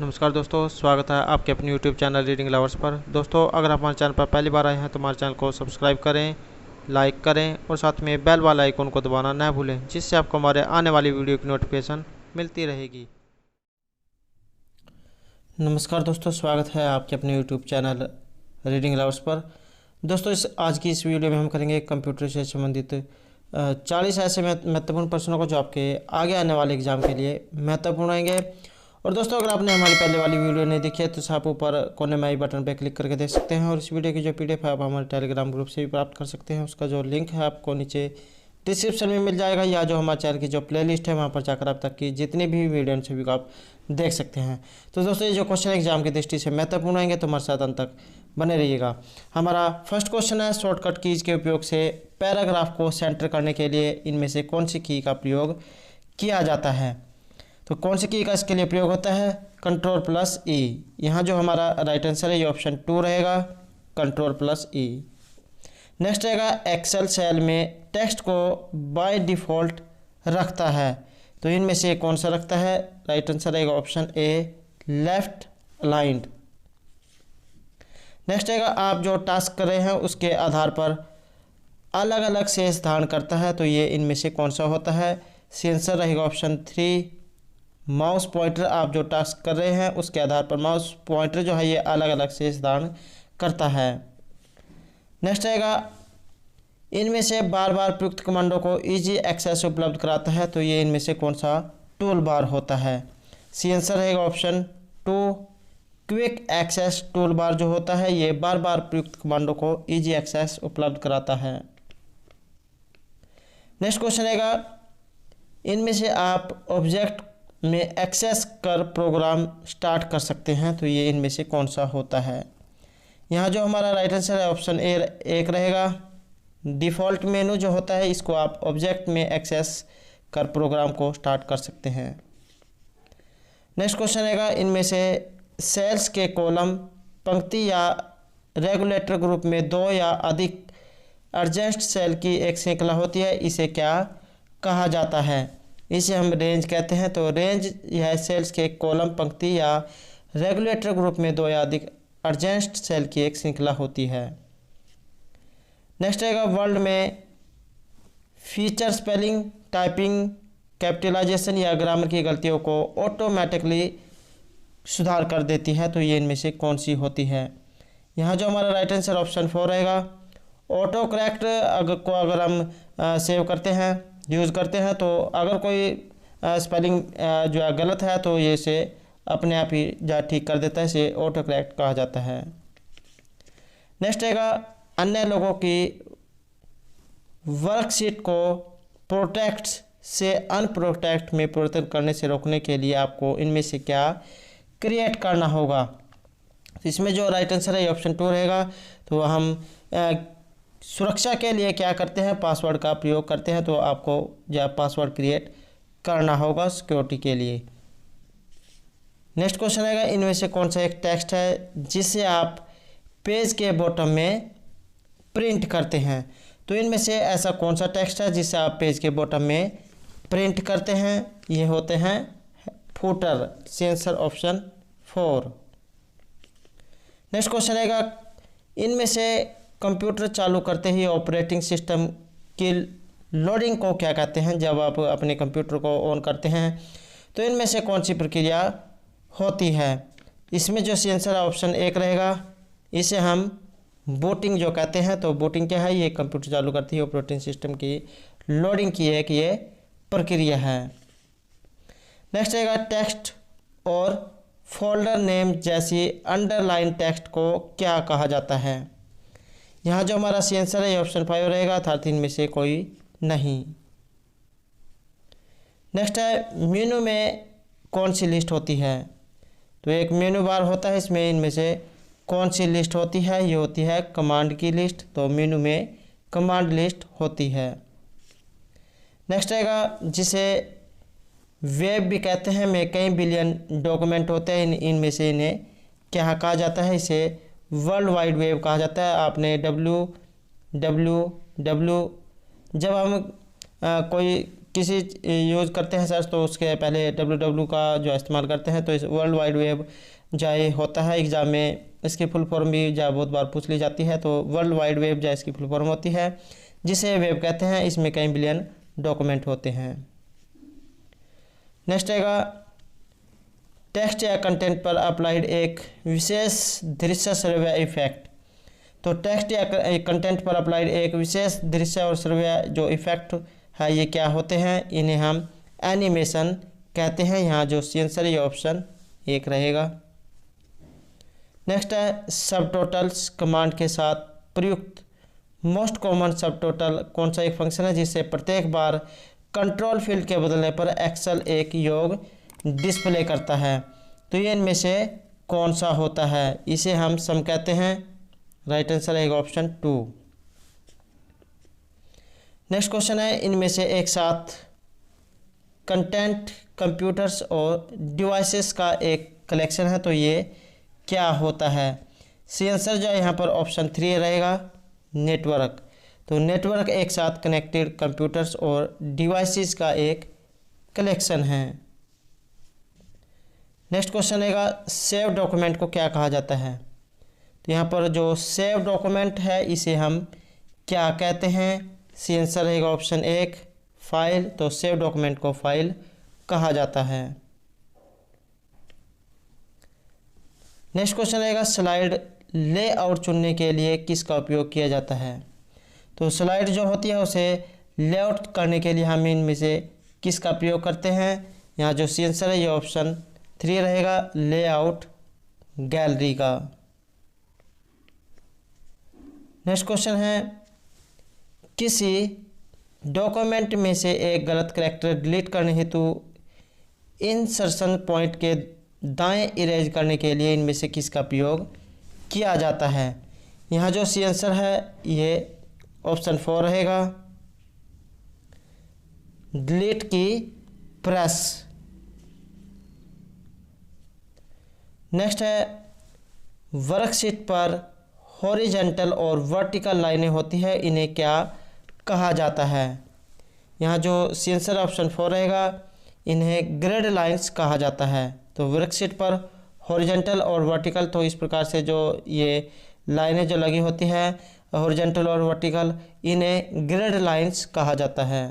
नमस्कार दोस्तों, स्वागत है आपके अपने YouTube चैनल रीडिंग लवर्स पर। दोस्तों, अगर आप हमारे चैनल पर पहली बार आए हैं तो हमारे चैनल को सब्सक्राइब करें, लाइक करें और साथ में बेल वाला आइकन को दबाना ना भूलें, जिससे आपको हमारे आने वाली वीडियो की नोटिफिकेशन मिलती रहेगी। नमस्कार दोस्तों, स्वागत है आपके अपने YouTube चैनल रीडिंग लवर्स पर। दोस्तों, आज की इस वीडियो में हम करेंगे कंप्यूटर से संबंधित 40 ऐसे महत्वपूर्ण प्रश्नों को जो आपके आगे आने वाले एग्जाम के लिए महत्वपूर्ण रहेंगे। और दोस्तों, अगर आपने हमारी पहले वाली वीडियो नहीं देखी है तो आप ऊपर कोने में आई बटन पर क्लिक करके देख सकते हैं। और इस वीडियो की जो PDF है आप हमारे टेलीग्राम ग्रुप से भी प्राप्त कर सकते हैं। उसका जो लिंक है आपको नीचे डिस्क्रिप्शन में मिल जाएगा, या जो हमारे चैनल की जो प्लेलिस्ट है वहाँ पर जाकर आप तक की जितनी भी वीडियो सभी को आप देख सकते हैं। तो दोस्तों, ये जो क्वेश्चन एग्जाम की दृष्टि से महत्वपूर्ण रहेंगे तो हमारे साथ अंत तक बने रहिएगा। हमारा फर्स्ट क्वेश्चन है, शॉर्टकट कीज के उपयोग से पैराग्राफ को सेंटर करने के लिए इनमें से कौन सी की का प्रयोग किया जाता है। तो कौन सी की का इसके लिए प्रयोग होता है? Ctrl+E। यहाँ जो हमारा राइट आंसर है ये ऑप्शन 2 रहेगा, Ctrl+E। नेक्स्ट रहेगा, एक्सेल सेल में टेक्स्ट को बाय डिफ़ॉल्ट रखता है, तो इनमें से कौन सा रखता है? राइट आंसर रहेगा option A, left aligned. Next रहेगा, आप जो टास्क कर रहे हैं उसके आधार पर अलग अलग शेष धारण करता है, तो ये इनमें से कौन सा होता है? आंसर रहेगा ऑप्शन 3, माउस पॉइंटर। आप जो टास्क कर रहे हैं उसके आधार पर माउस पॉइंटर जो है ये अलग अलग शेष धारण करता है। नेक्स्ट रहेगा, इनमें से बार बार प्रयुक्त कमांडों को इजी एक्सेस उपलब्ध कराता है, तो ये इनमें से कौन सा टूल बार होता है? आंसर रहेगा option 2, quick access tool bar जो होता है ये बार बार प्रयुक्त कमांडों को इजी एक्सेस उपलब्ध कराता है। नेक्स्ट क्वेश्चन रहेगा, इनमें से आप ऑब्जेक्ट में एक्सेस कर प्रोग्राम स्टार्ट कर सकते हैं, तो ये इनमें से कौन सा होता है? यहाँ जो हमारा राइट आंसर है ऑप्शन ए एक रहेगा। डिफ़ॉल्ट मेनू जो होता है इसको आप ऑब्जेक्ट में एक्सेस कर प्रोग्राम को स्टार्ट कर सकते हैं। नेक्स्ट क्वेश्चन रहेगा, इनमें से सेल्स के कॉलम, पंक्ति या रेगुलेटर ग्रुप में 2 या अधिक अर्जेंट सेल की एक श्रृंखला होती है, इसे क्या कहा जाता है? इसे हम रेंज कहते हैं। तो रेंज यह सेल्स के कॉलम, पंक्ति या रेगुलेटर ग्रुप में 2 या अधिक अर्जेंट सेल की एक श्रृंखला होती है। नेक्स्ट रहेगा, वर्ल्ड में फीचर स्पेलिंग, टाइपिंग, कैपिटलाइजेशन या ग्रामर की गलतियों को ऑटोमेटिकली सुधार कर देती है, तो ये इनमें से कौन सी होती है? यहाँ जो हमारा राइट आंसर ऑप्शन 4 रहेगा। ऑटो करेक्ट अगर हम सेव करते हैं, यूज़ करते हैं, तो अगर कोई स्पेलिंग जो है गलत है तो ये इसे अपने आप ही जा ठीक कर देता है, इसे ऑटो करेक्ट कहा जाता है। नेक्स्ट रहेगा, अन्य लोगों की वर्कशीट को प्रोटेक्ट से अनप्रोटेक्ट में परिवर्तन करने से रोकने के लिए आपको इनमें से क्या क्रिएट करना होगा? तो इसमें जो राइट आंसर है ऑप्शन 2 रहेगा। तो हम सुरक्षा के लिए क्या करते हैं? पासवर्ड का प्रयोग करते हैं, तो आपको जो पासवर्ड क्रिएट करना होगा सिक्योरिटी के लिए। नेक्स्ट क्वेश्चन रहेगा, इनमें से कौन सा एक टेक्स्ट है जिसे आप पेज के बॉटम में प्रिंट करते हैं? तो इनमें से ऐसा कौन सा टेक्स्ट है जिसे आप पेज के बॉटम में प्रिंट करते हैं? ये होते हैं footer. Answer option 4। Next question रहेगा, इनमें से कंप्यूटर चालू करते ही ऑपरेटिंग सिस्टम की लोडिंग को क्या कहते हैं? जब आप अपने कंप्यूटर को ऑन करते हैं तो इनमें से कौन सी प्रक्रिया होती है? इसमें जो आंसर ऑप्शन 1 रहेगा, इसे हम बूटिंग जो कहते हैं। तो बूटिंग क्या है? ये कंप्यूटर चालू करती है ऑपरेटिंग सिस्टम की लोडिंग की एक ये प्रक्रिया है। नेक्स्ट रहेगा, टेक्स्ट और फोल्डर नेम जैसी अंडरलाइन टेक्स्ट को क्या कहा जाता है? यहाँ जो हमारा आंसर है ऑप्शन 5 रहेगा, अर्थात इनमें से कोई नहीं। नेक्स्ट है, मेनू में कौन सी लिस्ट होती है? तो एक मेनू बार होता है, इसमें इनमें से कौन सी लिस्ट होती है? ये होती है कमांड की लिस्ट। तो मेनू में कमांड लिस्ट होती है। नेक्स्ट रहेगा, जिसे वेब भी कहते हैं, में कई बिलियन डॉक्यूमेंट होते हैं, इनमें से इन्हें क्या कहा जाता है? इसे वर्ल्ड वाइड वेब कहा जाता है। आपने WWW जब हम कोई किसी यूज़ करते हैं सर्च तो उसके पहले www का जो इस्तेमाल करते हैं, तो इस वर्ल्ड वाइड वेब जाए होता है एग्ज़ाम में, इसकी फुल फॉर्म भी जा बहुत बार पूछ ली जाती है। तो वर्ल्ड वाइड वेब जा इसकी फुल फॉर्म होती है, जिसे वेब कहते हैं। इसमें कई बिलियन डॉक्यूमेंट होते हैं। नेक्स्ट आएगा टेक्स्ट या कंटेंट पर अप्लाइड एक विशेष दृश्य श्रव्य इफेक्ट। तो टेक्स्ट या कंटेंट पर अप्लाइड एक विशेष दृश्य और श्रव्य जो इफेक्ट है ये क्या होते हैं, इन्हें हम एनिमेशन कहते हैं। यहाँ जो आंसर ये ऑप्शन 1 रहेगा। नेक्स्ट है सबटोटल्स कमांड के साथ प्रयुक्त मोस्ट कॉमन सबटोटल कौन सा एक फंक्शन है जिससे प्रत्येक बार कंट्रोल फील्ड के बदलने पर एक्सेल एक योग डिस्प्ले करता है। तो ये इनमें से कौन सा होता है, इसे हम सम कहते हैं। राइट आंसर है ऑप्शन 2। नेक्स्ट क्वेश्चन है इनमें से एक साथ कंटेंट कंप्यूटर्स और डिवाइसेस का एक कलेक्शन है, तो ये क्या होता है। सी आंसर जो है यहाँ पर ऑप्शन 3 रहेगा, नेटवर्क। तो नेटवर्क एक साथ कनेक्टेड कंप्यूटर्स और डिवाइसेस का एक कलेक्शन है। नेक्स्ट क्वेश्चन रहेगा सेव डॉक्यूमेंट को क्या कहा जाता है। तो यहाँ पर जो सेव डॉक्यूमेंट है इसे हम क्या कहते हैं। सी आंसर रहेगा ऑप्शन 1 फाइल। तो सेव डॉक्यूमेंट को फाइल कहा जाता है। नेक्स्ट क्वेश्चन रहेगा स्लाइड लेआउट चुनने के लिए किसका उपयोग किया जाता है। तो स्लाइड जो होती है उसे लेआउट करने के लिए हम इनमें से किसका प्रयोग करते हैं। यहाँ जो सी आंसर है ये ऑप्शन 3 रहेगा, लेआउट गैलरी का। नेक्स्ट क्वेश्चन है किसी डॉक्यूमेंट में से एक गलत कैरेक्टर डिलीट करने हेतु इंसर्शन पॉइंट के दाएं इरेज करने के लिए इनमें से किसका प्रयोग किया जाता है। यहाँ जो सी आंसर है ये ऑप्शन 4 रहेगा, डिलीट की प्रेस। नेक्स्ट है वर्कशीट पर हॉरिजॉन्टल और वर्टिकल लाइनें होती है, इन्हें क्या कहा जाता है। यहाँ जो सी आंसर ऑप्शन 4 रहेगा, इन्हें ग्रिड लाइंस कहा जाता है। तो वर्कशीट पर हॉरिजॉन्टल और वर्टिकल, तो इस प्रकार से जो ये लाइनें जो लगी होती है हॉरिजॉन्टल और वर्टिकल, इन्हें ग्रिड लाइंस कहा जाता है।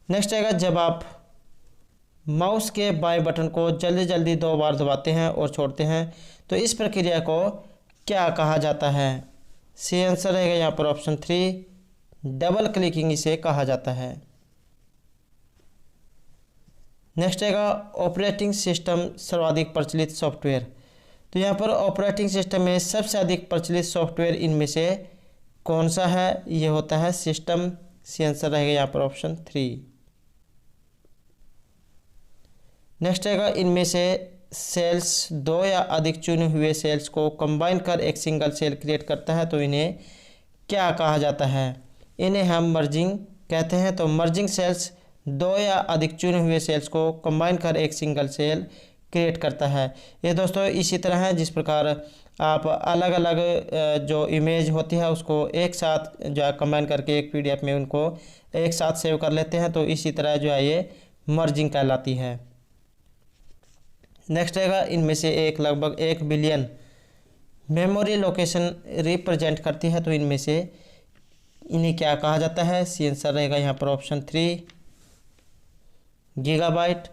नेक्स्ट आएगा जब आप माउस के बाएं बटन को जल्दी जल्दी 2 बार दबाते हैं और छोड़ते हैं तो इस प्रक्रिया को क्या कहा जाता है। सी आंसर रहेगा यहाँ पर ऑप्शन 3 डबल क्लिकिंग इसे कहा जाता है। नेक्स्ट आएगा ऑपरेटिंग सिस्टम सर्वाधिक प्रचलित सॉफ्टवेयर। तो यहाँ पर ऑपरेटिंग सिस्टम में सबसे अधिक प्रचलित सॉफ्टवेयर इनमें से कौन सा है, ये होता है सिस्टम। सी आंसर रहेगा यहाँ पर ऑप्शन 3। नेक्स्ट आएगा इनमें से सेल्स 2 या अधिक चुने हुए सेल्स को कंबाइन कर एक सिंगल सेल क्रिएट करता है, तो इन्हें क्या कहा जाता है। इन्हें हम मर्जिंग कहते हैं। तो मर्जिंग सेल्स 2 या अधिक चुने हुए सेल्स को कंबाइन कर एक सिंगल सेल क्रिएट करता है। ये दोस्तों इसी तरह है जिस प्रकार आप अलग अलग जो इमेज होती है उसको एक साथ जो है कंबाइन करके एक PDF में उनको एक साथ सेव कर लेते हैं, तो इसी तरह जो है ये मर्जिंग कहलाती है। नेक्स्ट रहेगा इनमें से एक लगभग 1 बिलियन मेमोरी लोकेशन रिप्रेजेंट करती है, तो इनमें से इन्हें क्या कहा जाता है। सी आंसर रहेगा यहाँ पर ऑप्शन 3 गीगाबाइट।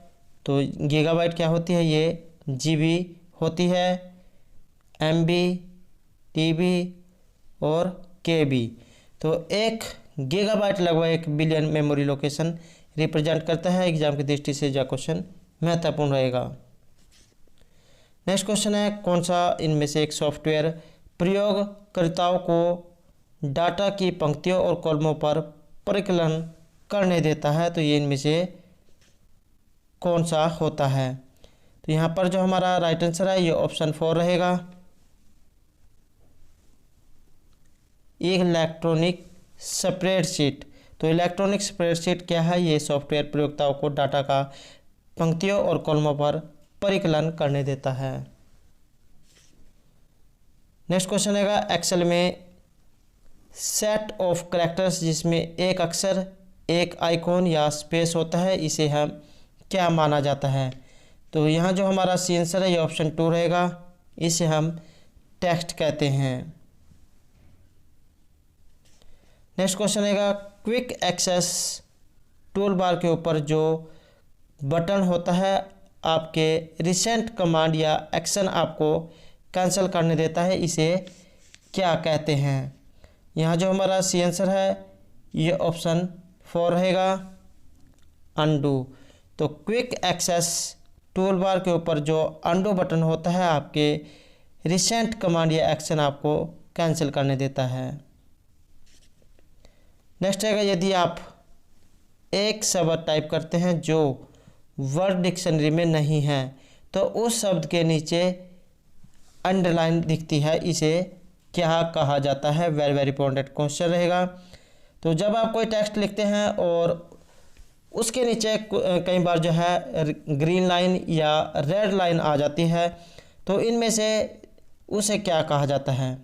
तो गीगाबाइट क्या होती है, ये GB होती है, MB, TB और KB। तो 1 गीगाबाइट लगभग 1 बिलियन मेमोरी लोकेशन रिप्रेजेंट करता है। एग्जाम की दृष्टि से यह क्वेश्चन महत्वपूर्ण रहेगा। नेक्स्ट क्वेश्चन है कौन सा इनमें से एक सॉफ्टवेयर प्रयोगकर्ताओं को डाटा की पंक्तियों और कॉलमों पर परिकलन करने देता है। तो ये इनमें से कौन सा होता है। तो यहाँ पर जो हमारा राइट आंसर है ये ऑप्शन 4 रहेगा, इलेक्ट्रॉनिक स्प्रेडशीट। तो इलेक्ट्रॉनिक स्प्रेडशीट क्या है, ये सॉफ्टवेयर प्रयोगकर्ताओं को डाटा का पंक्तियों और कॉलमों पर परिकलन करने देता है। नेक्स्ट क्वेश्चन है एक्सेल में सेट ऑफ कैरेक्टर्स जिसमें एक अक्षर एक आइकॉन या स्पेस होता है, इसे हम क्या माना जाता है? तो यहाँ जो हमारा सी आंसर है ये ऑप्शन 2 रहेगा, इसे हम टेक्स्ट कहते हैं। नेक्स्ट क्वेश्चन रहेगा क्विक एक्सेस टूल बार के ऊपर जो बटन होता है आपके रिसेंट कमांड या एक्शन आपको कैंसिल करने देता है, इसे क्या कहते हैं? यहाँ जो हमारा सी आंसर है ये ऑप्शन 4 रहेगा, अनडू। तो क्विक एक्सेस टूल बार के ऊपर जो अनडू बटन होता है आपके रिसेंट कमांड या एक्शन आपको कैंसिल करने देता है। नेक्स्ट रहेगा यदि आप एक शब्द टाइप करते हैं जो वर्ड डिक्शनरी में नहीं है तो उस शब्द के नीचे अंडरलाइन दिखती है, इसे क्या कहा जाता है? वेरी वेरी इंपॉर्टेंट क्वेश्चन रहेगा। तो जब आप कोई टेक्स्ट लिखते हैं और उसके नीचे कई बार जो है ग्रीन लाइन या रेड लाइन आ जाती है तो इनमें से उसे क्या कहा जाता है?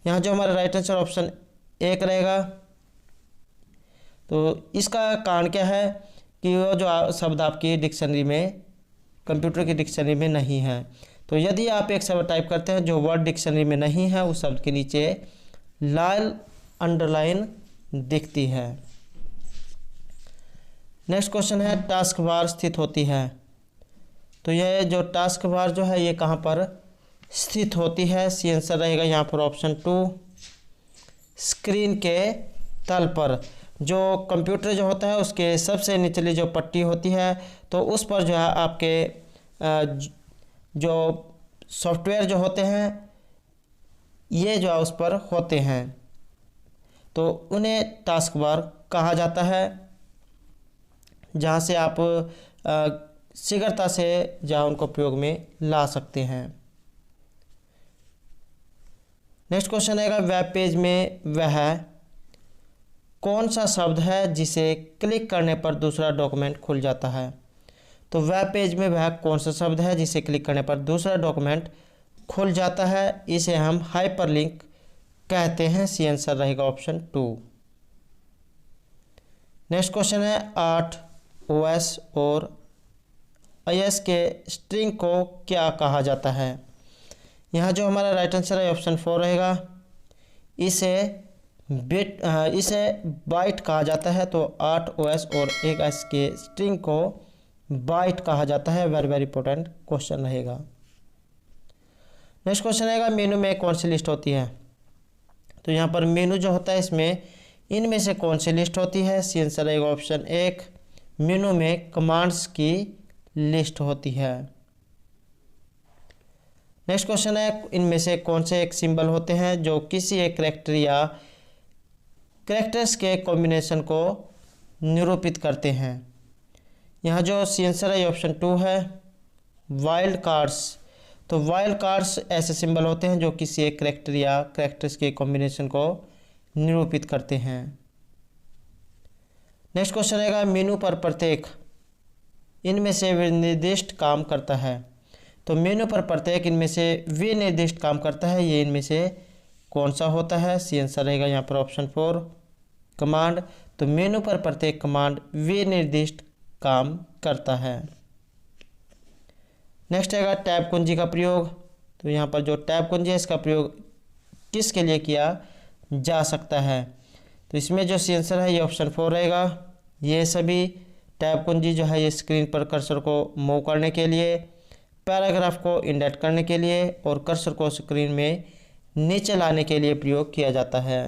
यहाँ जो हमारा राइट आंसर ऑप्शन 1 रहेगा। तो इसका कारण क्या है कि वो जो शब्द आपकी डिक्शनरी में, कंप्यूटर की डिक्शनरी में नहीं है। तो यदि आप एक शब्द टाइप करते हैं जो वर्ड डिक्शनरी में नहीं है, उस शब्द के नीचे लाल अंडरलाइन दिखती है। नेक्स्ट क्वेश्चन है टास्क बार स्थित होती है। तो यह जो टास्क बार जो है ये कहाँ पर स्थित होती है? सी आंसर रहेगा यहाँ पर ऑप्शन 2, स्क्रीन के तल पर। जो कंप्यूटर जो होता है उसके सबसे निचली जो पट्टी होती है तो उस पर जो है आपके जो सॉफ्टवेयर जो होते हैं ये जो है उस पर होते हैं, तो उन्हें टास्क बार कहा जाता है, जहाँ से आप शीघ्रता से जहाँ उनको प्रयोग में ला सकते हैं। नेक्स्ट क्वेश्चन आएगा वेब पेज में वह कौन सा शब्द है जिसे क्लिक करने पर दूसरा डॉक्यूमेंट खुल जाता है? तो वेब पेज में वह कौन सा शब्द है जिसे क्लिक करने पर दूसरा डॉक्यूमेंट खुल जाता है? इसे हम हाइपरलिंक कहते हैं। सी आंसर रहेगा ऑप्शन 2। नेक्स्ट क्वेश्चन है 8 ओएस और आईएस के स्ट्रिंग को क्या कहा जाता है? यहाँ जो हमारा राइट आंसर है ऑप्शन 4 रहेगा, इसे बाइट कहा जाता है। तो 8 ओएस और 1 एस के स्ट्रिंग को बाइट कहा जाता है। वेरी वेरी इंपॉर्टेंट क्वेश्चन रहेगा। नेक्स्ट क्वेश्चन रहेगा मेनू में कौन सी लिस्ट होती है? तो यहाँ पर मेनू जो होता है इसमें इनमें से कौन सी लिस्ट होती है? सी आंसर रहेगा ऑप्शन 1, मेनू में कमांड्स की लिस्ट होती है। नेक्स्ट क्वेश्चन है इनमें से कौन से एक सिंबल होते हैं जो किसी एक कैरेक्टर या कैरेक्टर्स के कॉम्बिनेशन को निरूपित करते हैं? यहाँ जो सी आंसर है ऑप्शन 2 है, वाइल्ड कार्ड्स। तो वाइल्ड कार्ड्स ऐसे सिंबल होते हैं जो किसी एक कैरेक्टर या कैरेक्टर्स के कॉम्बिनेशन को निरूपित करते हैं। नेक्स्ट क्वेश्चन रहेगा मेनू पर प्रत्येक इनमें से विनिर्दिष्ट काम करता है। तो मेनू पर प्रत्येक इनमें से विनिर्दिष्ट काम करता है, ये इनमें से कौन सा होता है? सी आंसर रहेगा यहाँ पर ऑप्शन 4, कमांड। तो मेनू पर प्रत्येक कमांड विनिर्दिष्ट काम करता है। नेक्स्ट रहेगा टैब कुंजी का प्रयोग। तो यहाँ पर जो टैब कुंजी है इसका प्रयोग किसके लिए किया जा सकता है? तो इसमें जो सी आंसर है ये ऑप्शन 4 रहेगा। ये सभी टैब कुंजी जो है ये स्क्रीन पर कर्सर को मूव करने के लिए, पैराग्राफ को इंडेंट करने के लिए और कर्सर को स्क्रीन में नीचे लाने के लिए प्रयोग किया जाता है।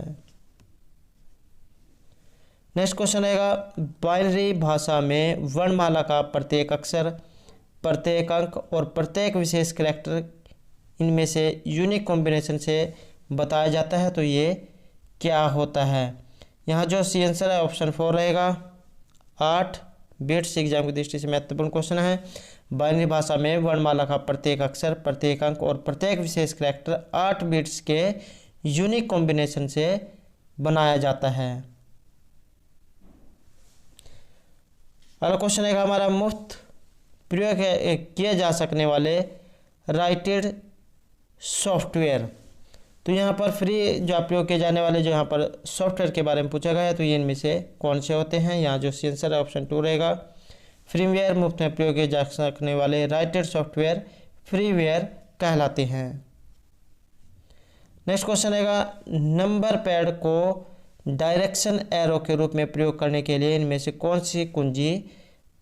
नेक्स्ट क्वेश्चन रहेगा बाइनरी भाषा में वर्णमाला का प्रत्येक अक्षर, प्रत्येक अंक और प्रत्येक विशेष कैरेक्टर इनमें से यूनिक कॉम्बिनेशन से बताया जाता है। तो ये क्या होता है? यहाँ जो सी आंसर है ऑप्शन 4 रहेगा। 8 बिट्स एग्जाम की दृष्टि से महत्वपूर्ण क्वेश्चन है। बाइनरी भाषा में वर्णमाला का प्रत्येक अक्षर, प्रत्येक अंक और प्रत्येक विशेष कैरेक्टर 8 बिट्स के यूनिक कॉम्बिनेशन से बनाया जाता है। अगला क्वेश्चन है हमारा मुफ्त प्रयोग किए जा सकने वाले राइटेड सॉफ्टवेयर। तो यहाँ पर फ्री जो प्रयोग किए जाने वाले जो यहाँ पर सॉफ्टवेयर के बारे में पूछा गया है, तो ये इनमें से कौन से होते हैं। यहाँ जो आंसर है ऑप्शन 2 रहेगा। फ्रीवेयर मुफ्त में प्रयोग किए जा सकने वाले राइटेड सॉफ्टवेयर फ्रीवेयर कहलाते हैं। नेक्स्ट क्वेश्चन रहेगा, नंबर पैड को डायरेक्शन एरो के रूप में प्रयोग करने के लिए इनमें से कौन सी कुंजी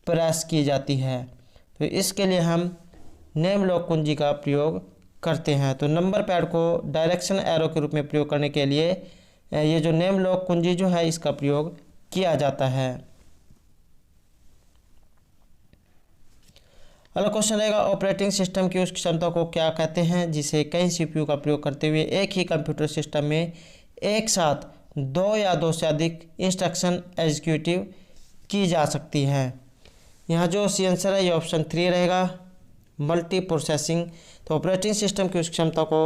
प्रेस की जाती है। तो इसके लिए हम नेम लॉक कुंजी का प्रयोग करते हैं। तो नंबर पैड को डायरेक्शन एरो के रूप में प्रयोग करने के लिए ये जो नेम लॉक कुंजी जो है इसका प्रयोग किया जाता है। अगला क्वेश्चन रहेगा, ऑपरेटिंग सिस्टम की उस क्षमता को क्या कहते हैं जिसे कई सीपीयू का प्रयोग करते हुए एक ही कंप्यूटर सिस्टम में एक साथ 2 या 2 से अधिक इंस्ट्रक्शन एग्जीक्यूटिव की जा सकती है। यहाँ जो सी आंसर है ये ऑप्शन 3 रहेगा, मल्टी प्रोसेसिंग। तो ऑपरेटिंग सिस्टम की उस क्षमता को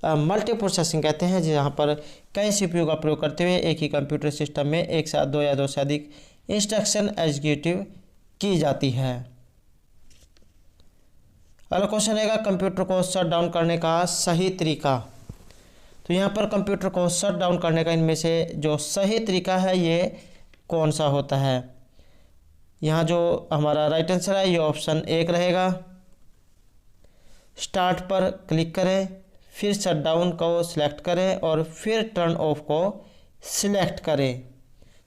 मल्टी प्रोसेसिंग कहते हैं जहाँ पर कई सीपीयू का प्रयोग करते हुए एक ही कंप्यूटर सिस्टम में एक साथ 2 या 2 से अधिक इंस्ट्रक्शन एग्जीक्यूटिव की जाती है। अगला क्वेश्चन रहेगा, कंप्यूटर को शट डाउन करने का सही तरीका। तो यहाँ पर कंप्यूटर को शट डाउन करने का इनमें से जो सही तरीका है ये कौन सा होता है। यहाँ जो हमारा राइट आंसर है ये ऑप्शन 1 रहेगा। स्टार्ट पर क्लिक करें, फिर शट डाउन को सिलेक्ट करें और फिर टर्न ऑफ को सिलेक्ट करें।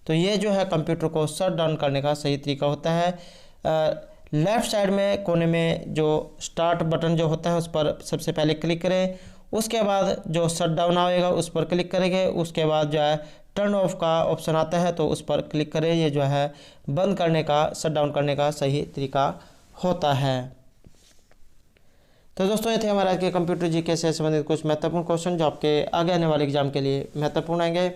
तो ये जो है कंप्यूटर को शट डाउन करने का सही तरीका होता है। लेफ़्ट साइड में कोने में जो स्टार्ट बटन जो होता है उस पर सबसे पहले क्लिक करें, उसके बाद जो शट डाउन आएगा उस पर क्लिक करेंगे, उसके बाद जो है टर्न ऑफ का ऑप्शन आता है तो उस पर क्लिक करें। ये जो है बंद करने का, शट डाउन करने का सही तरीका होता है। तो दोस्तों ये थे हमारे आज के कंप्यूटर जीके से संबंधित कुछ महत्वपूर्ण क्वेश्चन जो आपके आगे आने वाले एग्जाम के लिए महत्वपूर्ण आएंगे।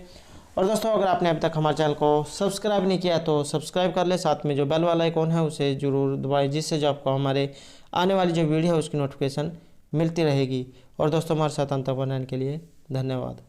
और दोस्तों अगर आपने अभी तक हमारे चैनल को सब्सक्राइब नहीं किया तो सब्सक्राइब कर ले, साथ में जो बेल वाला आइकॉन है उसे जरूर दबाएं जिससे जो आपको हमारे आने वाली जो वीडियो है उसकी नोटिफिकेशन मिलती रहेगी। और दोस्तों हमारे साथ अंत तक बनाने के लिए धन्यवाद।